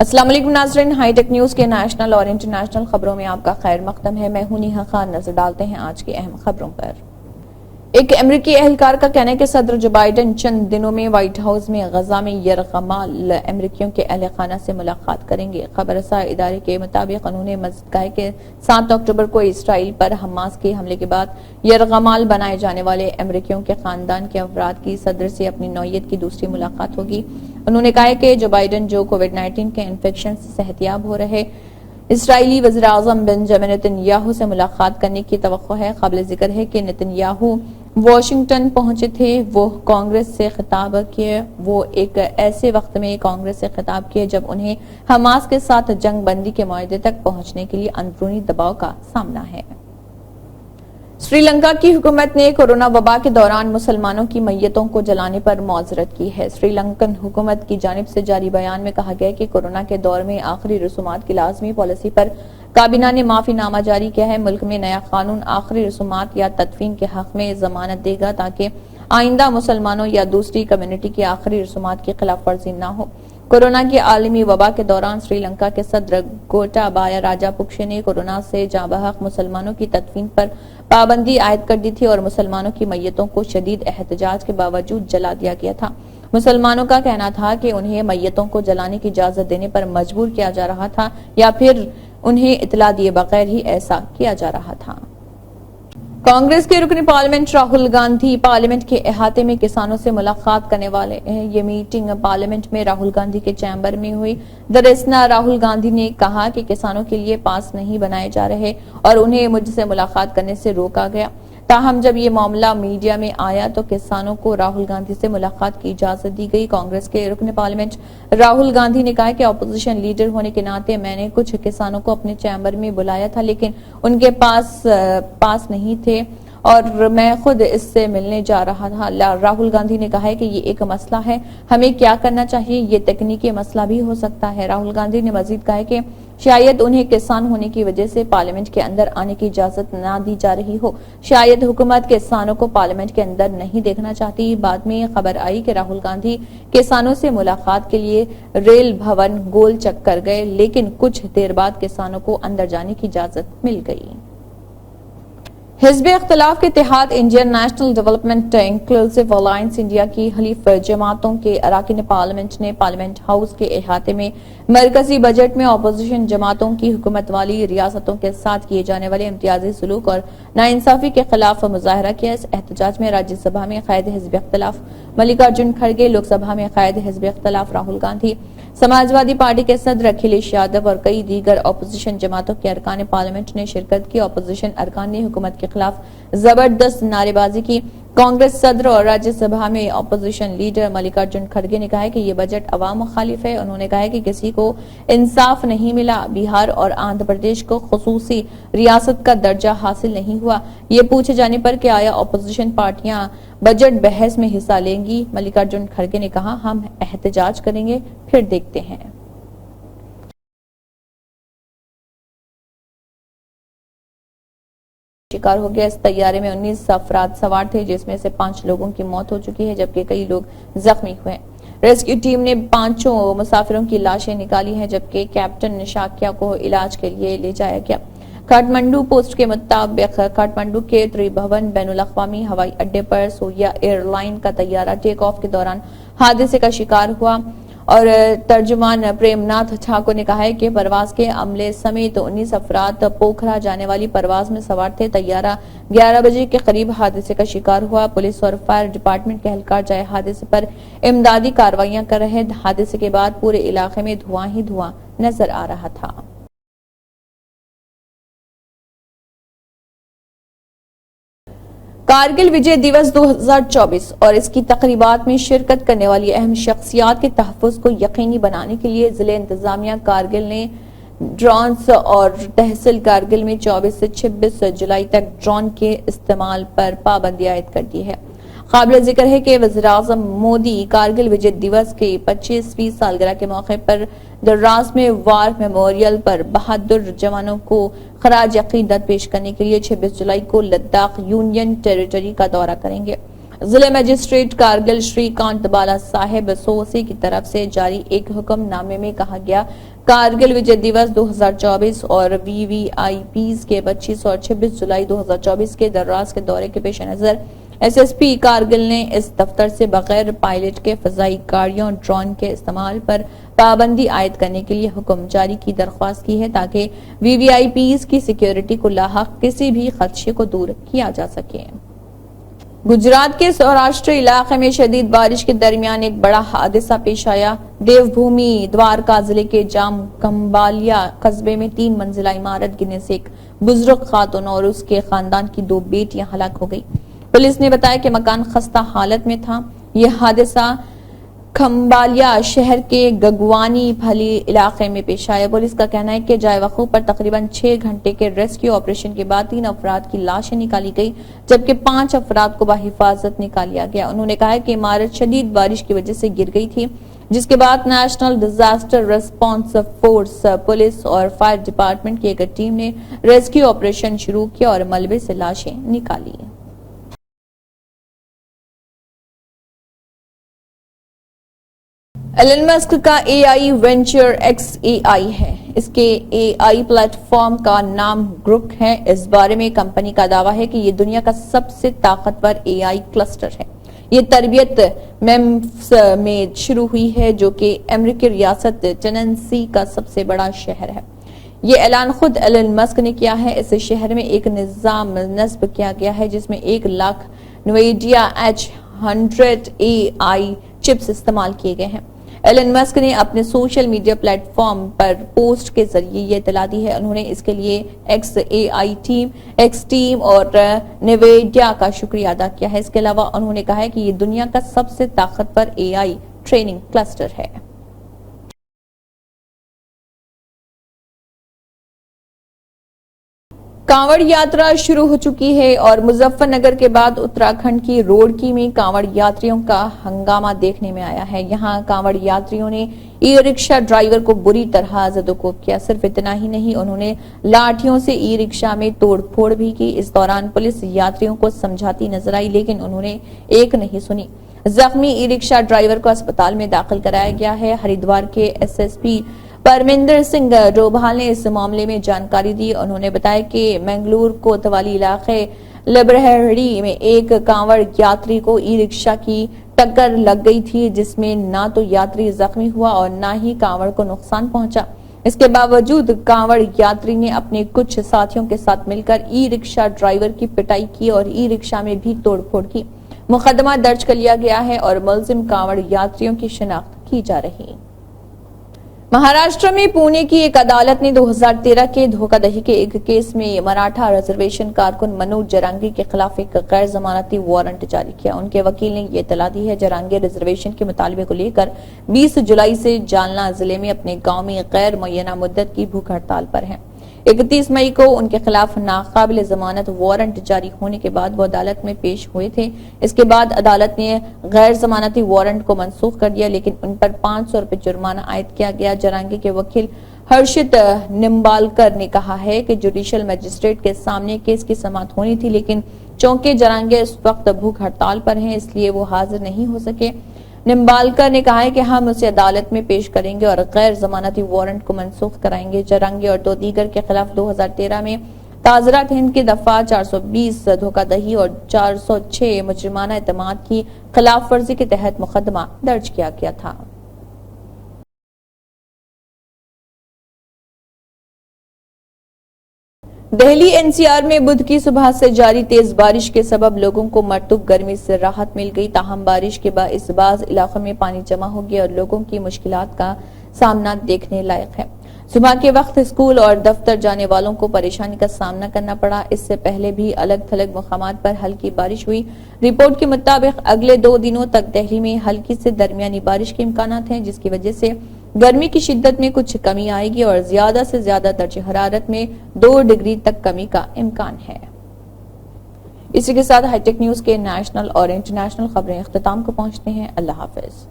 السلام علیکم ناظرین، ہائی ٹیک نیوز کے نیشنل اور انٹرنیشنل خبروں میں آپ کا خیر مقدم ہے۔ میں ہوں نیہا خان۔ نظر ڈالتے ہیں آج کی اہم خبروں پر۔ ایک امریکی اہلکار کا کہنا ہے کہ صدر جو بائیڈن چند دنوں میں وائٹ ہاؤس میں غزہ میں یرغمال امریکیوں کے اہل خانہ سے ملاقات کریں گے۔ خبر رساں ادارے کے مطابق انہوں نے مزید کہا کہ 7 اکتوبر کو اسرائیل پر حماس کے حملے کے بعد یرغمال بنائے جانے والے امریکیوں کے خاندان کے افراد کی صدر سے اپنی نوعیت کی دوسری ملاقات ہوگی۔ انہوں نے کہا کہ جو بائیڈن جو کووڈ-19 کے انفیکشن سے صحتیاب ہو رہے اسرائیلی وزیراعظم بنجامن نتن یاہو سے ملاقات کرنے کی توقع ہے۔ قابل ذکر ہے کہ نتن یاہو واشنگٹن پہنچے تھے۔ وہ کانگریس سے خطاب کیے۔ وہ ایک ایسے وقت میں کانگریس سے خطاب کیے جب انہیں حماس کے ساتھ جنگ بندی کے معاہدے تک پہنچنے کے لیے اندرونی دباؤ کا سامنا ہے۔ سری لنکا کی حکومت نے کورونا وبا کے دوران مسلمانوں کی میتوں کو جلانے پر معذرت کی ہے۔ سری لنکن حکومت کی جانب سے جاری بیان میں کہا گیا کہ کورونا کے دور میں آخری رسومات کی لازمی پالیسی پر کابینہ نے معافی نامہ جاری کیا ہے۔ ملک میں نیا قانون آخری رسومات یا تدفین کے حق میں ضمانت دے گا تاکہ آئندہ مسلمانوں یا دوسری کمیونٹی کی آخری رسومات کی خلاف ورزی نہ ہو۔ کورونا کی عالمی وبا کے دوران سری لنکا کے صدر گوٹابایا راجا پکشے نے کورونا سے جاں بحق مسلمانوں کی تدفین پر پابندی عائد کر دی تھی اور مسلمانوں کی میتوں کو شدید احتجاج کے باوجود جلا دیا گیا تھا۔ مسلمانوں کا کہنا تھا کہ انہیں میتوں کو جلانے کی اجازت دینے پر مجبور کیا جا رہا تھا یا پھر انہیں اطلاع دیے بغیر ہی ایسا کیا جا رہا تھا۔ کانگریس کے رکن پارلیمنٹ راہل گاندھی پارلیمنٹ کے احاطے میں کسانوں سے ملاقات کرنے والے ہیں۔ یہ میٹنگ پارلیمنٹ میں راہل گاندھی کے چیمبر میں ہوئی۔ دراصل راہل گاندھی نے کہا کہ کسانوں کے لیے پاس نہیں بنائے جا رہے اور انہیں مجھ سے ملاقات کرنے سے روکا گیا۔ تاہم جب یہ معاملہ میڈیا میں آیا تو کسانوں کو راہل گاندھی سے ملاقات کی اجازت دی گئی۔ کانگریس کے رکن پارلیمنٹ راہل گاندھی نے کہا کہ اپوزیشن لیڈر ہونے کے ناطے میں نے کچھ کسانوں کو اپنے چیمبر میں بلایا تھا لیکن ان کے پاس نہیں تھے اور میں خود اس سے ملنے جا رہا تھا۔ راہل گاندھی نے کہا کہ یہ ایک مسئلہ ہے، ہمیں کیا کرنا چاہیے، یہ تکنیکی مسئلہ بھی ہو سکتا ہے۔ راہل گاندھی نے مزید کہا کہ شاید انہیں کسان ہونے کی وجہ سے پارلیمنٹ کے اندر آنے کی اجازت نہ دی جا رہی ہو، شاید حکومت کسانوں کو پارلیمنٹ کے اندر نہیں دیکھنا چاہتی۔ بعد میں خبر آئی کہ راہل گاندھی کسانوں سے ملاقات کے لیے ریل بھون گول چکر گئے لیکن کچھ دیر بعد کسانوں کو اندر جانے کی اجازت مل گئی۔ حزب اختلاف کے اتحاد Indian national development inclusive alliance India کی حلیف جماعتوں کے اراکین پارلیمنٹ نے پارلیمنٹ ہاؤس کے احاطے میں مرکزی بجٹ میں اپوزیشن جماعتوں کی حکومت والی ریاستوں کے ساتھ کیے جانے والے امتیازی سلوک اور ناانصافی کے خلاف مظاہرہ کیا۔ اس احتجاج میں راجیہ سبھا میں قائد حزب اختلاف ملکارجن کھڑگے، لوک سبھا میں قائد حزب اختلاف راہل گاندھی، سماجوادی پارٹی کے صدر اکھلیش یادو اور کئی دیگر اپوزیشن جماعتوں کے ارکان پارلیمنٹ نے شرکت کی۔ اپوزیشن ارکان نے حکومت کے خلاف زبردست نعرے بازی کی۔ کانگریس صدر اور راجیہ سبھا میں اپوزیشن لیڈر ملکارجن کھڑگے نے کہا کہ یہ بجٹ عوام مخالف ہے۔ انہوں نے کہا کہ کسی کو انصاف نہیں ملا، بہار اور آندھرا پردیش کو خصوصی ریاست کا درجہ حاصل نہیں ہوا۔ یہ پوچھے جانے پر کہ آیا اپوزیشن پارٹیاں بجٹ بحث میں حصہ لیں گی، ملکارجن کھڑگے نے کہا ہم احتجاج کریں گے، پھر دیکھتے ہیں۔ شکار ہو گیا۔ اس طیارے میں 19 افراد سوار تھے جس میں سے 5 لوگوں کی موت ہو چکی ہے جبکہ کئی لوگ زخمی ہوئے۔ ریسکیو ٹیم نے 5 مسافروں کی لاشیں نکالی ہیں جبکہ کیپٹن شاکیا کو علاج کے لیے لے جایا گیا۔ کھاٹمنڈو پوسٹ کے مطابق کھاٹمنڈو کے تریبھون بین الاقوامی ہوائی اڈے پر سوریا ایئر لائن کا طیارہ ٹیک آف کے دوران حادثے کا شکار ہوا اور ترجمان پریم ناتھ ٹھاکر نے کہا ہے کہ پرواز کے عملے سمیت 19 افراد پوکھرا جانے والی پرواز میں سوار تھے۔ طیارہ 11 بجے کے قریب حادثے کا شکار ہوا۔ پولیس اور فائر ڈپارٹمنٹ کے اہلکار جائے حادثے پر امدادی کارروائیاں کر رہے ہیں۔ حادثے کے بعد پورے علاقے میں دھواں ہی دھواں نظر آ رہا تھا۔ کارگل وجے دیوس 2024 اور اس کی تقریبات میں شرکت کرنے والی اہم شخصیات کے تحفظ کو یقینی بنانے کے لیے ضلع انتظامیہ کارگل نے ڈرونز اور تحصیل کارگل میں 24 سے 26 جولائی تک ڈرون کے استعمال پر پابندی عائد کر دی ہے۔ قابل ذکر ہے کہ وزیراعظم مودی کارگل وجے دیوس کے 25ویں سالگرہ کے موقع پر دراس میں وار میموریل پر بہادر جوانوں کو خراج عقیدت پیش کرنے کے لیے 26 جولائی کو لداخ یونین ٹیریٹری کا دورہ کریں گے۔ ضلع مجسٹریٹ کارگل شری کانت بالا صاحب سوسی کی طرف سے جاری ایک حکم نامے میں کہا گیا کارگل وجے دیوس 2024 اور وی وی آئی پیز کے 25 اور 26 جولائی 2024 کے دراز کے دورے کے پیش نظر ایس ایس پی کارگل نے اس دفتر سے بغیر پائلٹ کے فضائی گاڑیوں ڈرون کے استعمال پر پابندی عائد کرنے کے لیے حکم جاری کی درخواست کی ہے تاکہ وی وی آئی پیز کی سیکیورٹی کو لاحق کسی بھی خدشے کو دور کیا جا سکے۔ گجرات کے سوراشٹر علاقے میں شدید بارش کے درمیان ایک بڑا حادثہ پیش آیا۔ دیو بھومی دوارکا ضلع کے جام کمبالیا قصبے میں 3 منزلہ عمارت گرنے سے ایک بزرگ خاتون اور اس کے خاندان کی 2 بیٹیاں ہلاک ہو گئی۔ پولیس نے بتایا کہ مکان خستہ حالت میں تھا۔ یہ حادثہ کھمبالیا شہر کے گگوانی پھلی علاقے میں پیش آیا۔ پولیس کا کہنا ہے کہ جائے وقوع پر تقریباً 6 گھنٹے کے ریسکیو آپریشن کے بعد 3 افراد کی لاشیں نکالی گئی جبکہ 5 افراد کو بحفاظت نکالیا گیا۔ انہوں نے کہا کہ عمارت شدید بارش کی وجہ سے گر گئی تھی جس کے بعد national disaster response force, police اور فائر ڈپارٹمنٹ کی ایک ٹیم نے ریسکیو آپریشن شروع کیا اور ملبے سے لاشیں نکالی۔ ایلن مسک کا اے آئی وینچر ایکس اے آئی ہے۔ اس کے اے آئی پلیٹ فارم کا نام گروک ہے۔ اس بارے میں کمپنی کا دعویٰ ہے کہ یہ دنیا کا سب سے طاقتور اے آئی کلسٹر ہے۔ یہ تربیت میمفس میں شروع ہوئی ہے جو کہ امریکی ریاست ٹینیسی کا سب سے بڑا شہر ہے۔ یہ اعلان خود ایلن مسک نے کیا ہے۔ اس شہر میں ایک نظام نصب کیا گیا ہے جس میں 1 لاکھ نویڈیا H100 اے آئی چپس استعمال کیے گئے ہیں۔ ایلن مسک نے اپنے سوشل میڈیا پلیٹ فارم پر پوسٹ کے ذریعے یہ اطلاع دی ہے۔ انہوں نے اس کے لیے ایکس اے آئی ٹیم، ایکس ٹیم اور نیویڈیا کا شکریہ ادا کیا ہے۔ اس کے علاوہ انہوں نے کہا ہے کہ یہ دنیا کا سب سے طاقتور اے آئی ٹریننگ کلسٹر ہے۔ کانوڑ یاترا شروع ہو چکی ہے اور مظفر نگر کے بعد اتراکھنڈ کی روڑکی میں کانوڑ یاتریوں کا ہنگامہ دیکھنے میں آیا ہے۔ یہاں کانوڑ یاتریوں نے ای رکشا ڈرائیور کو بری طرح زدوکوب کیا۔ صرف اتنا ہی نہیں، انہوں نے لاٹھیوں سے ای رکشا میں توڑ پھوڑ بھی کی۔ اس دوران پولیس یاتریوں کو سمجھاتی نظر آئی لیکن انہوں نے ایک نہیں سنی۔ زخمی ای رکشا ڈرائیور کو اسپتال میں داخل کرایا گیا ہے۔ ہریدوار کے S S P Parminder Singh Dobhal نے اس معاملے میں جانکاری دی۔ انہوں نے بتایا کہ منگلور کوتوالی علاقے لبرہڑی میں ایک کانوڑ یاتری کو ای رکشا کی ٹکر لگ گئی تھی جس میں نہ تو یاتری زخمی ہوا اور نہ ہی کانوڑ کو نقصان پہنچا۔ اس کے باوجود کانوڑ یاتری نے اپنے کچھ ساتھیوں کے ساتھ مل کر ای رکشا ڈرائیور کی پٹائی کی اور ای رکشا میں بھی توڑ پھوڑ کی۔ مقدمہ درج کر لیا گیا ہے اور ملزم کانوڑ یاتریوں کی شناخت کی جا رہی ہے۔ مہاراشٹر میں پونے کی ایک عدالت نے 2013 کے دھوکہ دہی کے ایک کیس میں مراٹھا ریزرویشن کارکن منوج جرانگی کے خلاف ایک غیر ضمانتی وارنٹ جاری کیا۔ ان کے وکیل نے یہ اطلاع دی ہے جرانگی ریزرویشن کے مطالبے کو لے کر 20 جولائی سے جالنا ضلع میں اپنے گاؤں میں غیر معینہ مدت کی بھوک ہڑتال پر ہیں۔ 31 مئی کو ان کے خلاف ناقابل ضمانت وارنٹ جاری ہونے کے بعد وہ عدالت میں پیش ہوئے تھے۔ اس کے بعد عدالت نے غیر ضمانتی وارنٹ کو منسوخ کر دیا لیکن ان پر 500 روپے جرمانہ عائد کیا گیا۔ جرانگی کے وکیل ہرشت نمبالکر نے کہا ہے کہ جوڈیشل مجسٹریٹ کے سامنے کیس کی سماعت ہونی تھی لیکن چونکہ جرانگی اس وقت بھوک ہڑتال پر ہیں اس لیے وہ حاضر نہیں ہو سکے۔ نمبالکر نے کہا ہے کہ ہم اسے عدالت میں پیش کریں گے اور غیر ضمانتی وارنٹ کو منسوخ کرائیں گے۔ جرانگی اور 2 دیگر کے خلاف 2013 میں تعزیرات ہند کی دفعہ 420 دھوکہ دہی اور 406 مجرمانہ اعتماد کی خلاف ورزی کے تحت مقدمہ درج کیا گیا تھا۔ دہلی این سی آر میں بدھ کی صبح سے جاری تیز بارش کے سبب لوگوں کو مرطوب گرمی سے راحت مل گئی، تاہم بارش کے باعث بعض علاقوں میں پانی جمع ہو گیا اور لوگوں کی مشکلات کا سامنا دیکھنے لائق ہے۔ صبح کے وقت اسکول اور دفتر جانے والوں کو پریشانی کا سامنا کرنا پڑا۔ اس سے پہلے بھی الگ تھلگ مقامات پر ہلکی بارش ہوئی۔ رپورٹ کے مطابق اگلے 2 دنوں تک دہلی میں ہلکی سے درمیانی بارش کے امکانات ہیں جس کی وجہ سے گرمی کی شدت میں کچھ کمی آئے گی اور زیادہ سے زیادہ درجہ حرارت میں 2 ڈگری تک کمی کا امکان ہے۔ اسی کے ساتھ ہائی ٹیک نیوز کے نیشنل اور انٹرنیشنل خبریں اختتام کو پہنچتے ہیں۔ اللہ حافظ۔